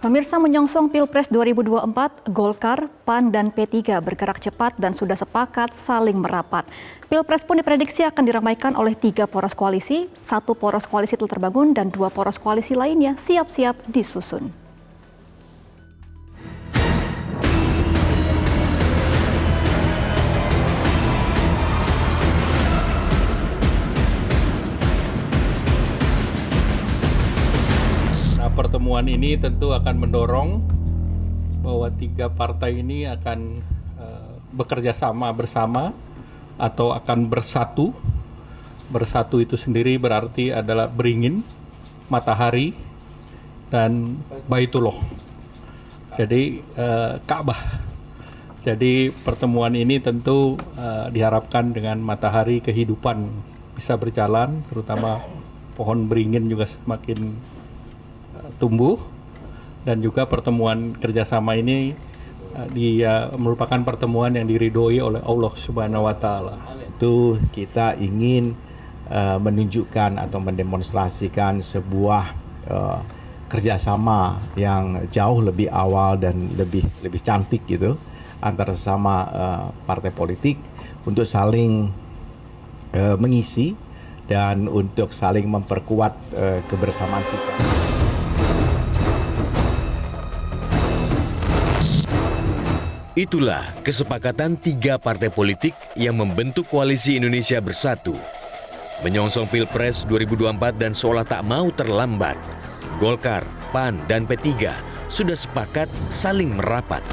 Pemirsa, menyongsong Pilpres 2024, Golkar, PAN, dan P3 bergerak cepat dan sudah sepakat saling merapat. Pilpres pun diprediksi akan diramaikan oleh 3 poros koalisi, 1 poros koalisi telah terbangun dan 2 poros koalisi lainnya siap-siap disusun. Pertemuan ini tentu akan mendorong bahwa 3 partai ini akan bekerja sama bersama atau akan bersatu. Bersatu itu sendiri berarti adalah beringin, matahari, dan Baitullah. Jadi Ka'bah. Jadi pertemuan ini tentu diharapkan dengan matahari kehidupan bisa berjalan, terutama pohon beringin juga semakin tumbuh, dan juga pertemuan kerjasama ini dia merupakan pertemuan yang diridhoi oleh Allah Subhanahu wa Ta'ala. Itu kita ingin menunjukkan atau mendemonstrasikan sebuah kerjasama yang jauh lebih awal dan lebih cantik gitu antara sesama partai politik untuk saling mengisi dan untuk saling memperkuat kebersamaan kita. Itulah kesepakatan 3 partai politik yang membentuk Koalisi Indonesia Bersatu. Menyongsong Pilpres 2024 dan seolah tak mau terlambat, Golkar, PAN, dan P3 sudah sepakat saling merapat.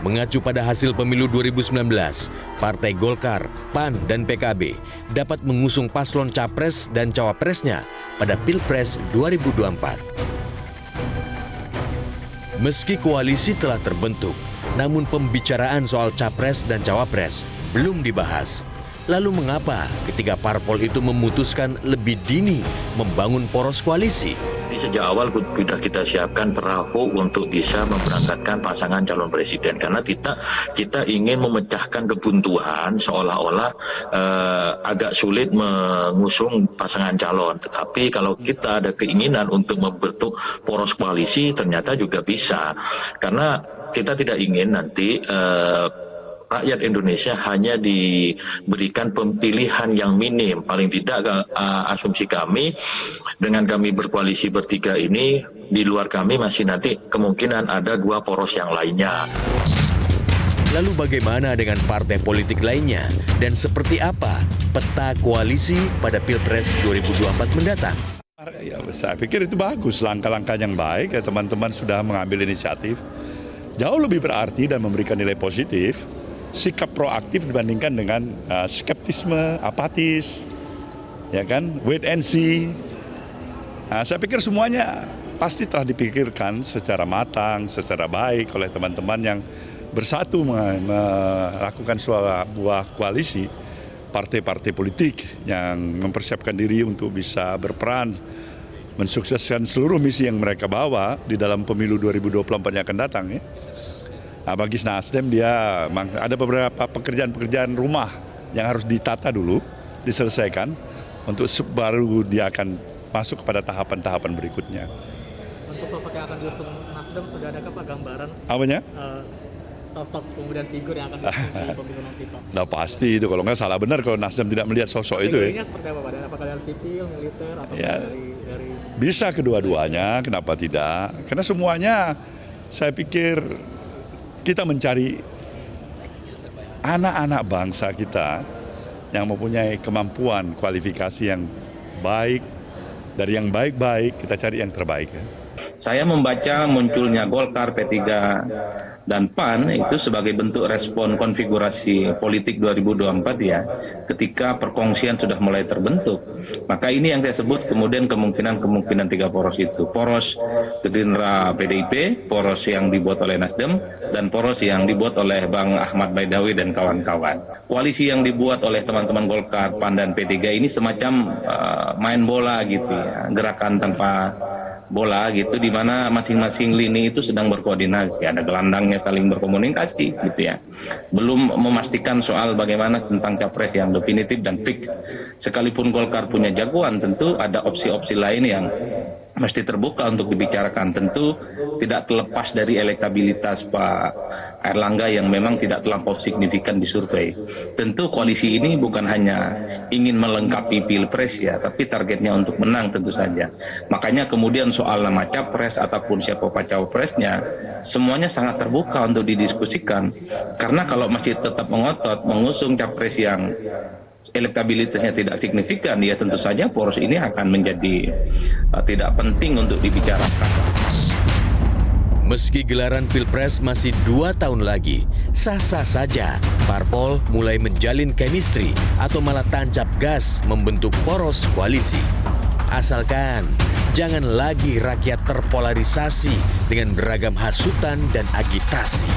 Mengacu pada hasil pemilu 2019, Partai Golkar, PAN, dan PKB dapat mengusung paslon capres dan cawapresnya pada Pilpres 2024. Meski koalisi telah terbentuk, namun pembicaraan soal capres dan cawapres belum dibahas. Lalu mengapa ketiga parpol itu memutuskan lebih dini membangun poros koalisi? Sejak awal sudah kita siapkan perahu untuk bisa memberangkatkan pasangan calon presiden, karena kita ingin memecahkan kebuntuan seolah-olah agak sulit mengusung pasangan calon. Tetapi kalau kita ada keinginan untuk membentuk poros koalisi, ternyata juga bisa, karena kita tidak ingin nanti rakyat Indonesia hanya diberikan pemilihan yang minim. Paling tidak asumsi kami, dengan kami berkoalisi bertiga ini, di luar kami masih nanti kemungkinan ada 2 poros yang lainnya. Lalu bagaimana dengan partai politik lainnya? Dan seperti apa peta koalisi pada Pilpres 2024 mendatang? Ya, saya pikir itu bagus, langkah-langkah yang baik, ya, teman-teman sudah mengambil inisiatif. Jauh lebih berarti dan memberikan nilai positif sikap proaktif dibandingkan dengan skeptisme, apatis, ya kan, wait and see. Nah, saya pikir semuanya pasti telah dipikirkan secara matang, secara baik oleh teman-teman yang bersatu melakukan sebuah koalisi partai-partai politik yang mempersiapkan diri untuk bisa berperan mensukseskan seluruh misi yang mereka bawa di dalam pemilu 2024 yang akan datang. Ya. Nah, bagi Nasdem dia ada beberapa pekerjaan-pekerjaan rumah yang harus ditata dulu, diselesaikan, untuk baru dia akan masuk kepada tahapan-tahapan berikutnya. Untuk sosok yang akan diusung Nasdem sudah ada Pak gambaran? Apanya? Sosok kemudian figur yang akan diusung di pemilu nanti, Pak? Nah pasti itu, kalau nggak salah benar kalau Nasdem tidak melihat sosok itu. Kategorinya seperti apa, Pak? Apakah dari sipil, militer, atau ya, dari... Bisa kedua-duanya, kenapa tidak? Karena semuanya saya pikir kita mencari anak-anak bangsa kita yang mempunyai kemampuan, kualifikasi yang baik. Dari yang baik-baik, kita cari yang terbaik. Ya. Saya membaca munculnya Golkar, P3, dan PAN itu sebagai bentuk respon konfigurasi politik 2024 ya, ketika perkongsian sudah mulai terbentuk. Maka ini yang saya sebut kemudian kemungkinan 3 poros itu. Poros Gerindra PDIP, poros yang dibuat oleh Nasdem, dan poros yang dibuat oleh Bang Ahmad Baidawi dan kawan-kawan. Koalisi yang dibuat oleh teman-teman Golkar, PAN, dan P3 ini semacam main bola gitu ya, gerakan tanpa bola gitu, di mana masing-masing lini itu sedang berkoordinasi, ada gelandangnya saling berkomunikasi gitu ya. Belum memastikan soal bagaimana tentang capres yang definitif dan fix. Sekalipun Golkar punya jagoan, tentu ada opsi-opsi lain yang mesti terbuka untuk dibicarakan. Tentu tidak terlepas dari elektabilitas Pak Airlangga yang memang tidak terlampau signifikan di survei. Tentu koalisi ini bukan hanya ingin melengkapi pilpres ya, tapi targetnya untuk menang tentu saja. Makanya kemudian soal nama capres ataupun siapa cawapresnya, semuanya sangat terbuka untuk didiskusikan. Karena kalau masih tetap mengotot mengusung capres yang elektabilitasnya tidak signifikan, ya tentu saja poros ini akan menjadi tidak penting untuk dibicarakan. Meski gelaran Pilpres masih 2 tahun lagi, sah-sah saja parpol mulai menjalin chemistry atau malah tancap gas membentuk poros koalisi. Asalkan jangan lagi rakyat terpolarisasi dengan beragam hasutan dan agitasi.